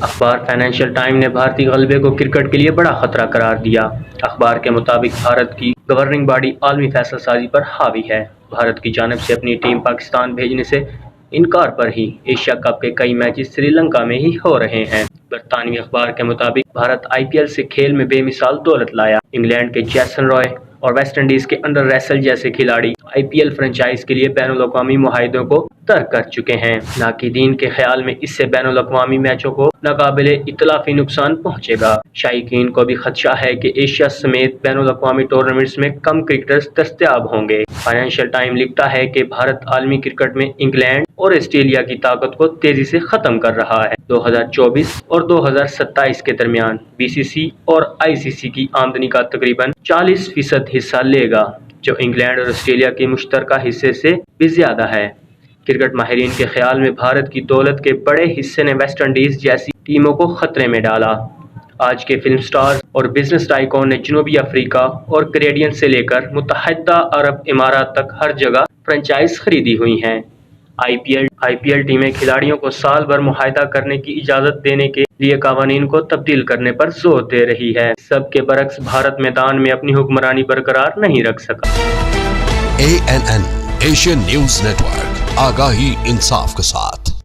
اخبار financial time نے بھارتی غلبے کو کرکٹ کے لیے بڑا خطرہ قرار دیا۔ اخبار کے مطابق بھارت کی گورننگ باڈی عالمی فیصلہ سازی پر حاوی ہے۔ بھارت کی جانب سے اپنی ٹیم پاکستان بھیجنے سے انکار پر ہی ایشیا کپ کے کئی میچز سری لنکا میں ہی ہو رہے ہیں۔ برطانوی اخبار کے مطابق بھارت آئی پی ایل سے کھیل میں بے مثال دولت لایا۔ انگلینڈ کے جیسن رائے اور ویسٹ انڈیز کے انڈر ریسل جیسے کھلاڑی آئی پی ایل فرنچائز کے لیے بین الاقوامی معاہدوں کو ترک کر چکے ہیں۔ ناقدین کے خیال میں اس سے بین الاقوامی میچوں کو ناقابل اتلافی نقصان پہنچے گا۔ شائقین کو بھی خدشہ ہے کہ ایشیا سمیت بین الاقوامی ٹورنامنٹس میں کم کرکٹرز دستیاب ہوں گے۔ فائنینشل ٹائم لکھتا ہے کہ بھارت عالمی کرکٹ میں انگلینڈ اور آسٹریلیا کی طاقت کو تیزی سے ختم کر رہا ہے۔ 2024 اور 2027 کے درمیان بی سی سی اور آئی سی سی کی آمدنی کا تقریباً 40% حصہ لے گا، جو انگلینڈ اور آسٹریلیا کے مشترکہ حصے سے بھی زیادہ ہے۔ کرکٹ ماہرین کے خیال میں بھارت کی دولت کے بڑے حصے نے ویسٹ انڈیز جیسی ٹیموں کو خطرے میں ڈالا۔ آج کے فلم سٹارز اور بزنس ٹائکون نے جنوبی افریقہ اور کیریبین سے لے کر متحدہ عرب امارات تک ہر جگہ فرنچائز خریدی ہوئی ہیں۔ آئی پی ایل ٹیمیں کھلاڑیوں کو سال بھر معاہدہ کرنے کی اجازت دینے کے لیے قوانین کو تبدیل کرنے پر زور دے رہی ہے۔ سب کے برعکس بھارت میدان میں اپنی حکمرانی برقرار نہیں رکھ سکا۔ ANN Asian news network, آگاہی انصاف کے ساتھ۔